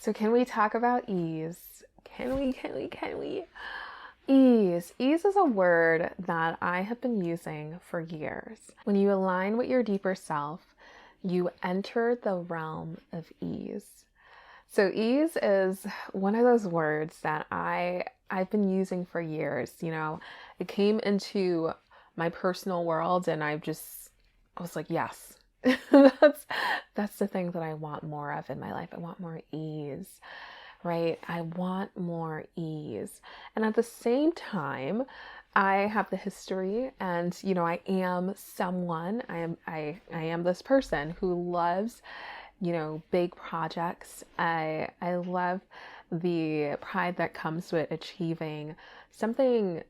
So can we talk about ease? Can we? Ease. Ease is a word that I have been using for years. When you align with your deeper self, you enter the realm of ease. So ease is one of those words that I've been using for years. It came into my personal world and I was like, yes. that's the thing that I want more of in my life. I want more ease, right? I want more ease. And at the same time, I have the history and I am someone, I am this person who loves big projects. I love the pride that comes with achieving something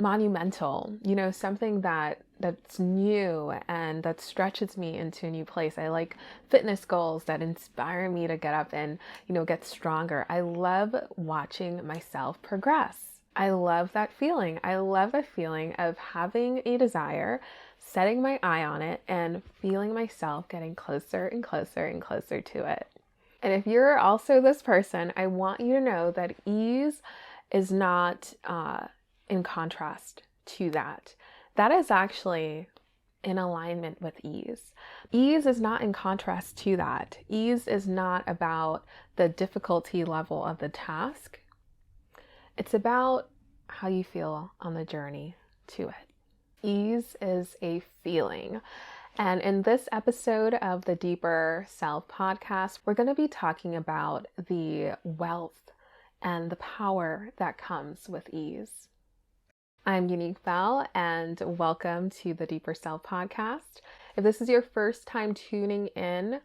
monumental, something that's new and that stretches me into a new place. I like fitness goals that inspire me to get up and, get stronger. I love watching myself progress. I love that feeling. I love the feeling of having a desire, setting my eye on it, and feeling myself getting closer and closer and closer to it. And if you're also this person, I want you to know that ease is not in contrast to that. That is actually in alignment with ease. Ease is not in contrast to that. Ease is not about the difficulty level of the task. It's about how you feel on the journey to it. Ease is a feeling. And in this episode of the Deeper Self podcast, we're going to be talking about the wealth and the power that comes with ease. I'm Unique Bell, and welcome to the Deeper Self podcast. If this is your first time tuning in,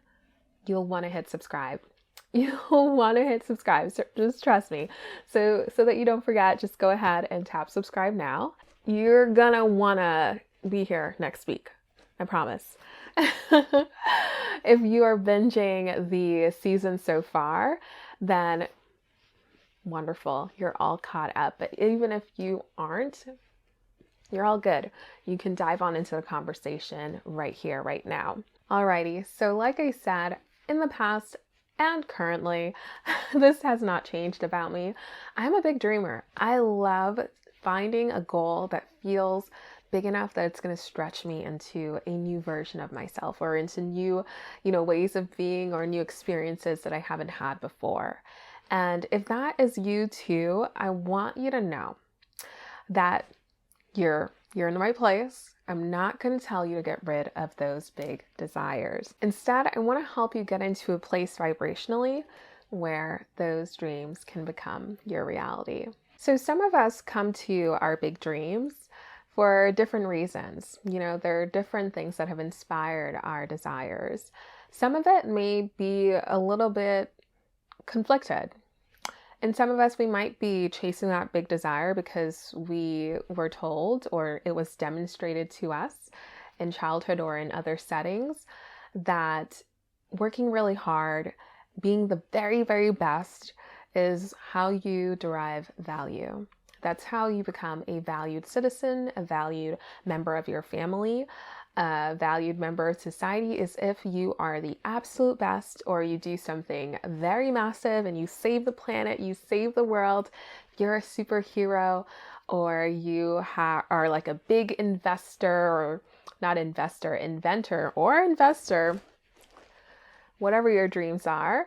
you'll want to hit subscribe. You'll want to hit subscribe. So just trust me. So that you don't forget, just go ahead and tap subscribe now. You're gonna want to be here next week. I promise. If you are binging the season so far, then wonderful. You're all caught up. But even if you aren't, you're all good. You can dive on into the conversation right here, right now. Alrighty. So like I said, in the past and currently, this has not changed about me. I'm a big dreamer. I love finding a goal that feels big enough that it's going to stretch me into a new version of myself or into new, ways of being or new experiences that I haven't had before. And if that is you too, I want you to know that you're in the right place. I'm not going to tell you to get rid of those big desires. Instead, I want to help you get into a place vibrationally where those dreams can become your reality. So some of us come to our big dreams for different reasons. There are different things that have inspired our desires. Some of it may be a little bit conflicted. And some of us, we might be chasing that big desire because we were told or it was demonstrated to us in childhood or in other settings that working really hard, being the very, very best is how you derive value. That's how you become a valued citizen, a valued member of your family. A valued member of society is if you are the absolute best or you do something very massive and you save the planet, you save the world, you're a superhero, or you are like a big investor or not investor, inventor or investor, whatever your dreams are.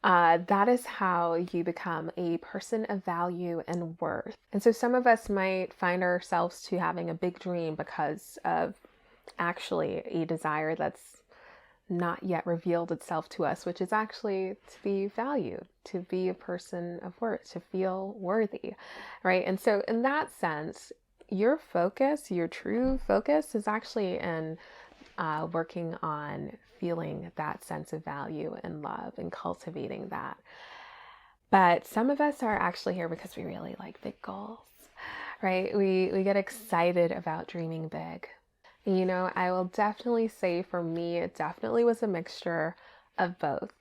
That is how you become a person of value and worth. And so some of us might find ourselves to having a big dream because of actually a desire that's not yet revealed itself to us, which is actually to be valued, to be a person of worth, to feel worthy, right? And so in that sense, your focus, your true focus is actually in working on feeling that sense of value and love and cultivating that. But some of us are actually here because we really like big goals, right? We get excited about dreaming big. I will definitely say for me, it definitely was a mixture of both.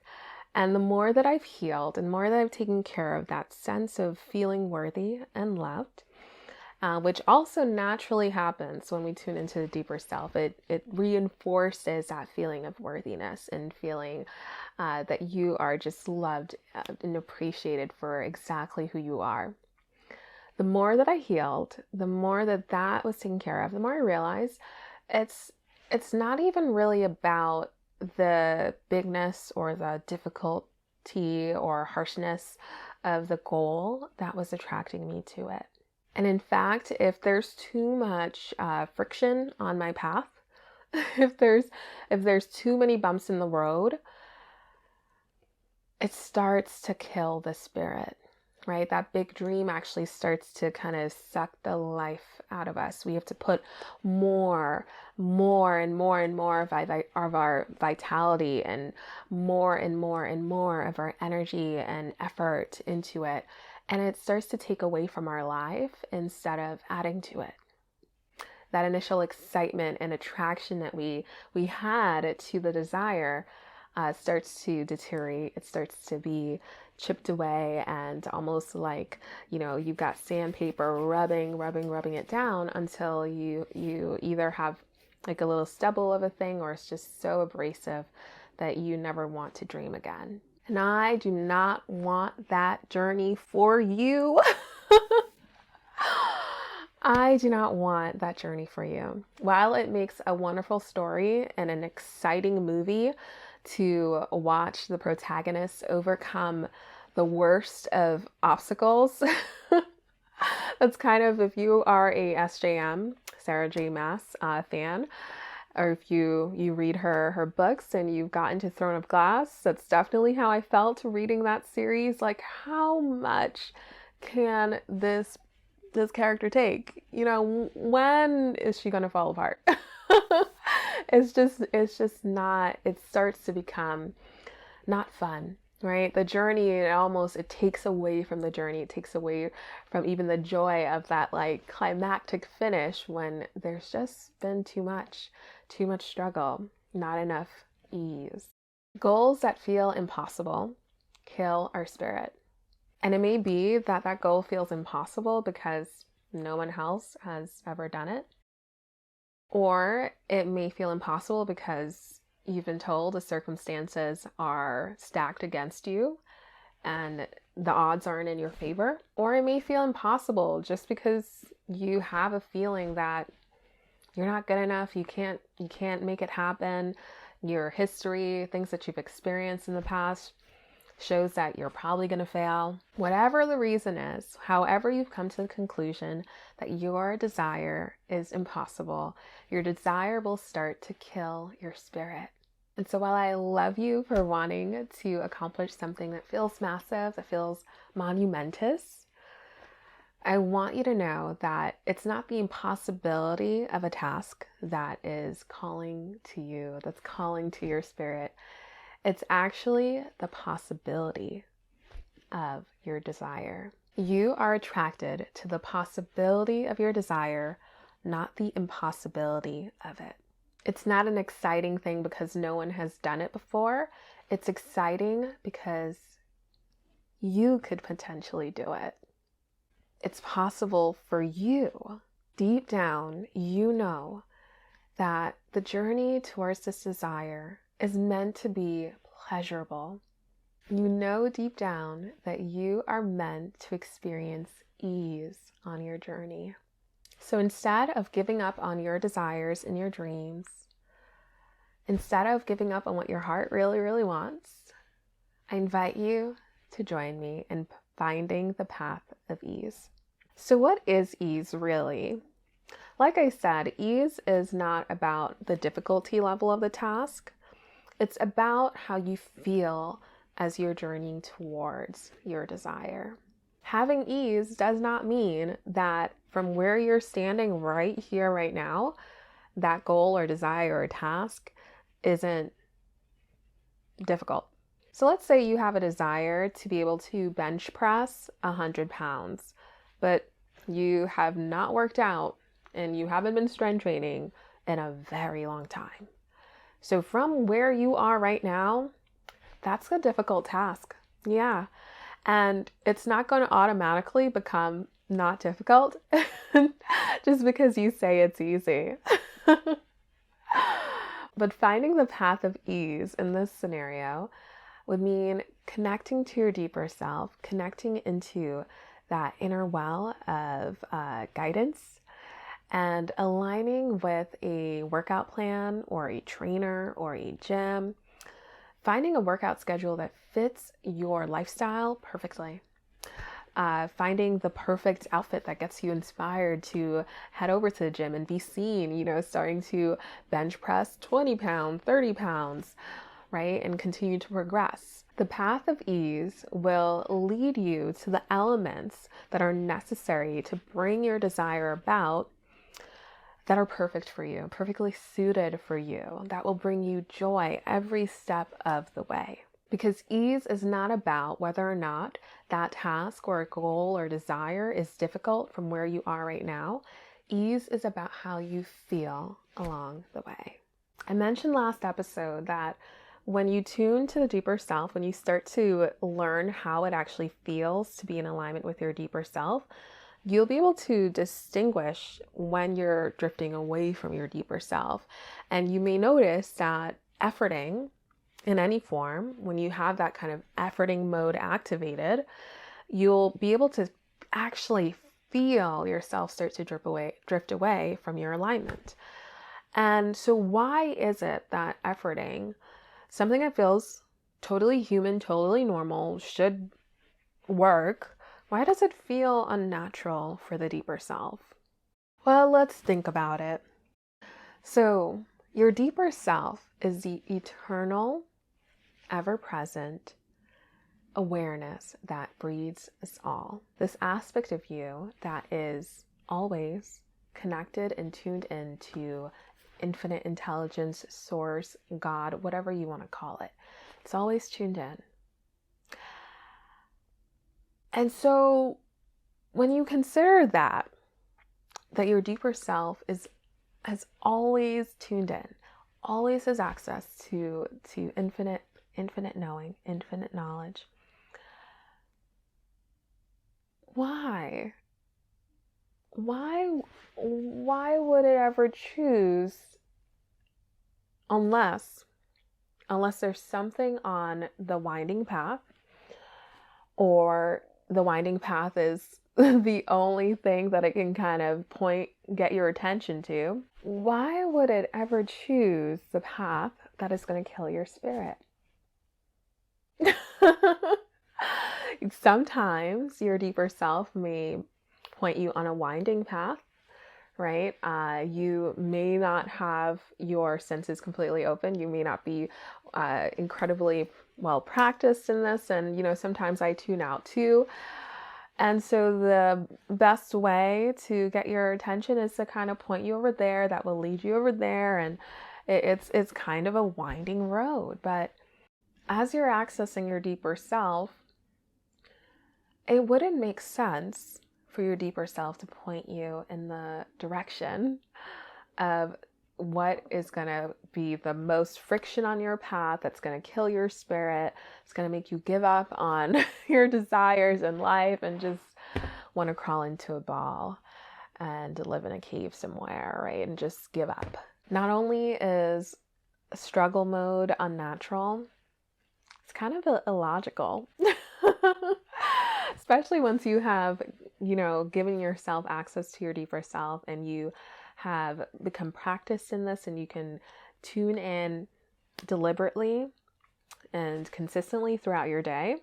And the more that I've healed and more that I've taken care of that sense of feeling worthy and loved, which also naturally happens when we tune into the deeper self. It reinforces that feeling of worthiness and feeling that you are just loved and appreciated for exactly who you are. The more that I healed, the more that that was taken care of, the more I realized it's not even really about the bigness or the difficulty or harshness of the goal that was attracting me to it. And in fact, if there's too much friction on my path, if there's too many bumps in the road, it starts to kill the spirit, right? That big dream actually starts to kind of suck the life out of us. We have to put more and more of our vitality and more of our energy and effort into it. And it starts to take away from our life instead of adding to it. That initial excitement and attraction that we had to the desire starts to deteriorate. It starts to be chipped away, and almost like, you've got sandpaper rubbing it down until you either have like a little stubble of a thing, or it's just so abrasive that you never want to dream again. And I do not want that journey for you. I do not want that journey for you. While it makes a wonderful story and an exciting movie to watch the protagonists overcome the worst of obstacles, that's kind of, if you are a SJM, Sarah J. Maas fan, or if you read her books and you've gotten to Throne of Glass, that's definitely how I felt reading that series. Like, how much can this character take? When is she going to fall apart? It's just not, it starts to become not fun, right? The journey, it takes away from the journey. It takes away from even the joy of that like climactic finish when there's just been too much struggle, not enough ease. Goals that feel impossible kill our spirit. And it may be that that goal feels impossible because no one else has ever done it. Or it may feel impossible because you've been told the circumstances are stacked against you and the odds aren't in your favor. Or it may feel impossible just because you have a feeling that you're not good enough, you can't make it happen. Your history, things that you've experienced in the past shows that you're probably going to fail. Whatever the reason is, however you've come to the conclusion that your desire is impossible, your desire will start to kill your spirit. And so while I love you for wanting to accomplish something that feels massive, that feels monumentous, I want you to know that it's not the impossibility of a task that is calling to you, that's calling to your spirit. It's actually the possibility of your desire. You are attracted to the possibility of your desire, not the impossibility of it. It's not an exciting thing because no one has done it before. It's exciting because you could potentially do it. It's possible for you. Deep down, you know that the journey towards this desire is meant to be pleasurable. You know deep down that you are meant to experience ease on your journey. So instead of giving up on your desires and your dreams, instead of giving up on what your heart really, really wants, I invite you to join me in finding the path of ease. So what is ease really? Like I said, ease is not about the difficulty level of the task. It's about how you feel as you're journeying towards your desire. Having ease does not mean that from where you're standing right here, right now, that goal or desire or task isn't difficult. So let's say you have a desire to be able to bench press 100 pounds, but you have not worked out and you haven't been strength training in a very long time. So from where you are right now, that's a difficult task. Yeah. And it's not going to automatically become not difficult just because you say it's easy. But finding the path of ease in this scenario would mean connecting to your deeper self, connecting into that inner well of guidance, and aligning with a workout plan or a trainer or a gym, finding a workout schedule that fits your lifestyle perfectly. Finding the perfect outfit that gets you inspired to head over to the gym and be seen, starting to bench press 20 pounds, 30 pounds, right? And continue to progress. The path of ease will lead you to the elements that are necessary to bring your desire about, that are perfect for you, perfectly suited for you, that will bring you joy every step of the way. Because ease is not about whether or not that task or goal or desire is difficult from where you are right now. Ease is about how you feel along the way. I mentioned last episode that when you tune to the deeper self, when you start to learn how it actually feels to be in alignment with your deeper self, you'll be able to distinguish when you're drifting away from your deeper self. And you may notice that efforting in any form, when you have that kind of efforting mode activated, you'll be able to actually feel yourself start to drift away from your alignment. And so why is it that efforting, something that feels totally human, totally normal, should work, why does it feel unnatural for the deeper self? Well, let's think about it. So your deeper self is the eternal, ever-present awareness that breeds us all. This aspect of you that is always connected and tuned into infinite intelligence, source, God, whatever you want to call it. It's always tuned in. And so when you consider that your deeper self has always tuned in, always has access to infinite knowing, infinite knowledge. Why would it ever choose, unless there's something on the winding path, or the winding path is the only thing that it can kind of get your attention to? Why would it ever choose the path that is going to kill your spirit? Sometimes your deeper self may point you on a winding path, right? You may not have your senses completely open. You may not be incredibly well practiced in this. And, sometimes I tune out too. And so the best way to get your attention is to kind of point you over there. That will lead you over there. And it's kind of a winding road. But as you're accessing your deeper self, it wouldn't make sense for your deeper self to point you in the direction of what is going to be the most friction on your path, that's going to kill your spirit. It's going to make you give up on your desires in life and just want to crawl into a ball and live in a cave somewhere, right? And just give up. Not only is struggle mode unnatural, it's kind of illogical. Especially once you have, given yourself access to your deeper self and you have become practiced in this, and you can tune in deliberately and consistently throughout your day,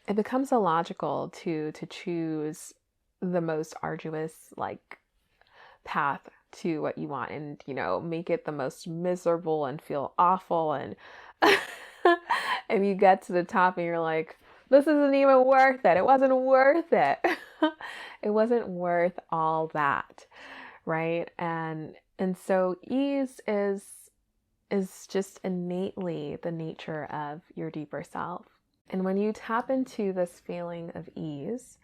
it becomes illogical to choose the most arduous path to what you want and, make it the most miserable and feel awful. And and you get to the top and you're like, this isn't even worth it. It wasn't worth it. It wasn't worth all that, right? And so ease is just innately the nature of your deeper self. And when you tap into this feeling of ease,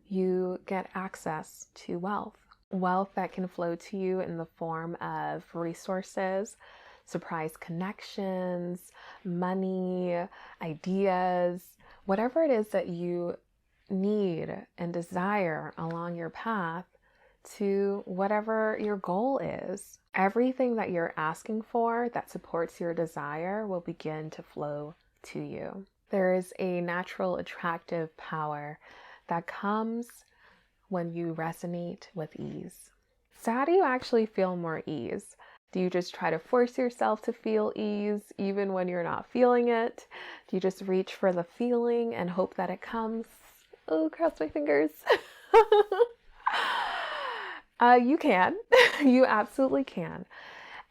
you get access to wealth that can flow to you in the form of resources, surprise connections, money, ideas, whatever it is that you need and desire along your path to whatever your goal is. Everything that you're asking for that supports your desire will begin to flow to you. There is a natural attractive power that comes when you resonate with ease. So how do you actually feel more ease? Do you just try to force yourself to feel ease even when you're not feeling it? Do you just reach for the feeling and hope that it comes? Oh, cross my fingers. You can. You absolutely can.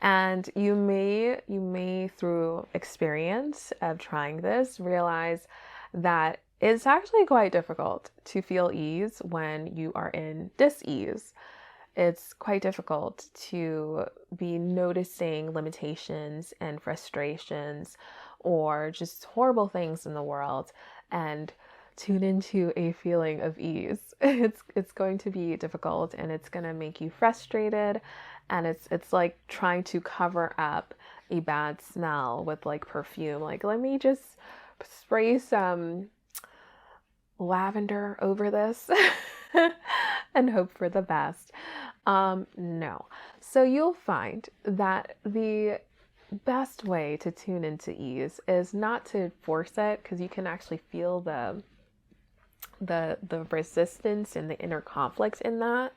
And you may through experience of trying this realize that it's actually quite difficult to feel ease when you are in dis-ease. It's quite difficult to be noticing limitations and frustrations or just horrible things in the world and tune into a feeling of ease. It's going to be difficult, and it's going to make you frustrated, and it's like trying to cover up a bad smell with like perfume. Like, let me just spray some lavender over this and hope for the best. No. So you'll find that the best way to tune into ease is not to force it, because you can actually feel the resistance and the inner conflict in that,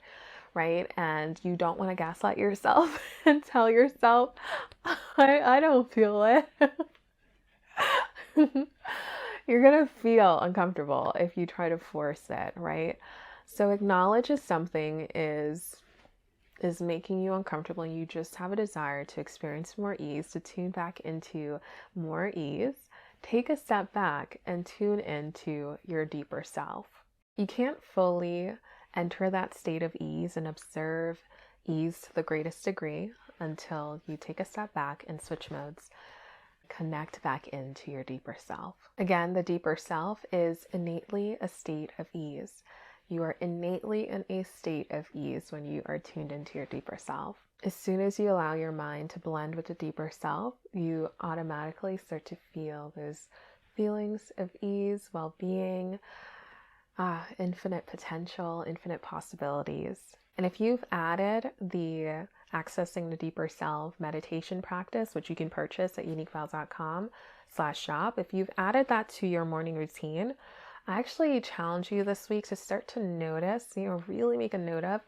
right? And you don't want to gaslight yourself and tell yourself, I don't feel it. You're going to feel uncomfortable if you try to force it, right? So acknowledge if something is making you uncomfortable and you just have a desire to experience more ease, to tune back into more ease. Take a step back and tune into your deeper self. You can't fully enter that state of ease and observe ease to the greatest degree until you take a step back and switch modes. Connect back into your deeper self. Again, the deeper self is innately a state of ease. You are innately in a state of ease when you are tuned into your deeper self. As soon as you allow your mind to blend with the deeper self, you automatically start to feel those feelings of ease, well-being, infinite potential, infinite possibilities. And if you've added the Accessing the Deeper Self meditation practice, which you can purchase at uniquefiles.com/shop, if you've added that to your morning routine, I actually challenge you this week to start to notice, really make a note of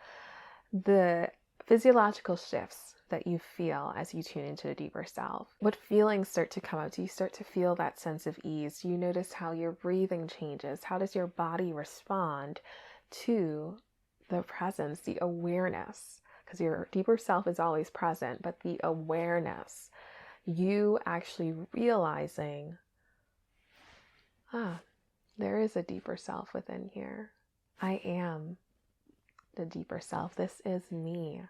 the physiological shifts that you feel as you tune into the deeper self. What feelings start to come up? Do you start to feel that sense of ease? Do you notice how your breathing changes? How does your body respond to the presence, the awareness? Because your deeper self is always present, but the awareness, you actually realizing, there is a deeper self within here. I am the deeper self. This is me.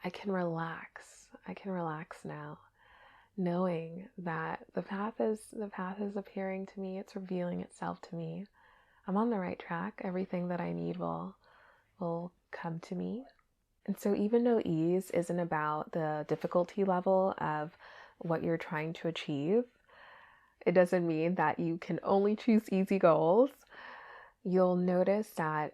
I can relax. I can relax now, knowing that the path is appearing to me. It's revealing itself to me. I'm on the right track. Everything that I need will come to me. And so even though ease isn't about the difficulty level of what you're trying to achieve, it doesn't mean that you can only choose easy goals. You'll notice that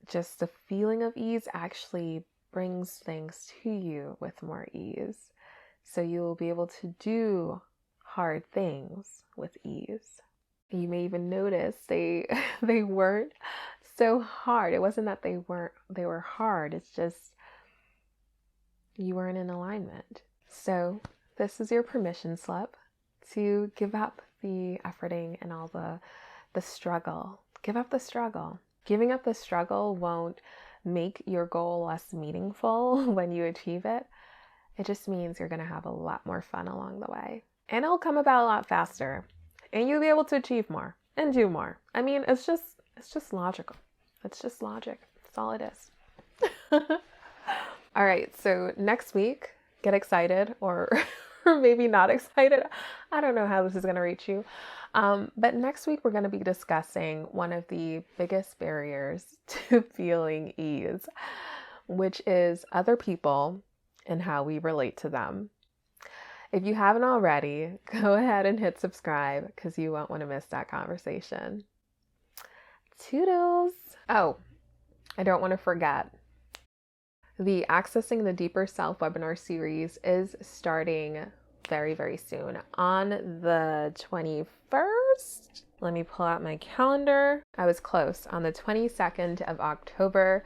just the feeling of ease actually brings things to you with more ease. So you'll be able to do hard things with ease. You may even notice they weren't so hard. It wasn't that they were hard. It's just you weren't in alignment. So this is your permission slip to give up the efforting and all the struggle. Give up the struggle. Giving up the struggle won't make your goal less meaningful when you achieve it. It just means you're going to have a lot more fun along the way. And it'll come about a lot faster. And you'll be able to achieve more and do more. I mean, it's just logical. It's just logic. That's all it is. All right, so next week, get excited or maybe not excited. I don't know how this is going to reach you. But next week, we're going to be discussing one of the biggest barriers to feeling ease, which is other people and how we relate to them. If you haven't already, go ahead and hit subscribe because you won't want to miss that conversation. Toodles! Oh, I don't want to forget. The Accessing the Deeper Self webinar series is starting very, very soon on the 21st. Let me pull out my calendar. I was close. On the 22nd of October,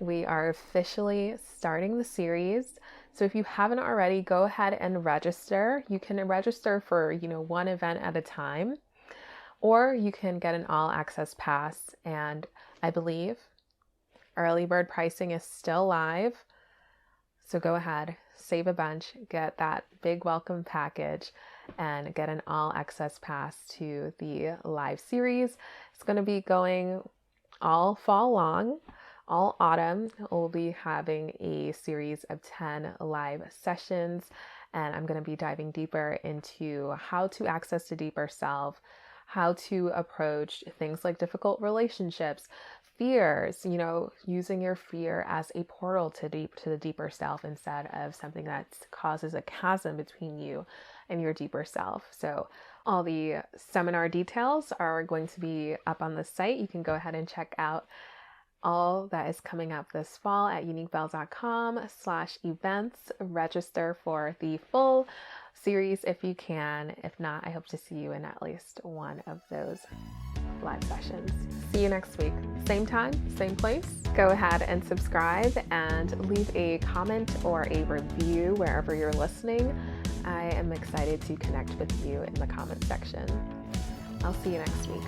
we are officially starting the series. So if you haven't already, go ahead and register. You can register for, one event at a time, or you can get an all access pass. And I believe early bird pricing is still live. So go ahead, save a bunch, get that big welcome package, and get an all access pass to the live series. It's going to be going all fall long. All autumn, we'll be having a series of 10 live sessions, and I'm going to be diving deeper into how to access the deeper self, how to approach things like difficult relationships, fears, using your fear as a portal to the deeper self instead of something that causes a chasm between you and your deeper self. So all the seminar details are going to be up on the site. You can go ahead and check out all that is coming up this fall at uniquebelle.com/events. Register for the full series if you can. If not, I hope to see you in at least one of those live sessions. See you next week. Same time, same place. Go ahead and subscribe and leave a comment or a review wherever you're listening. I am excited to connect with you in the comment section. I'll see you next week.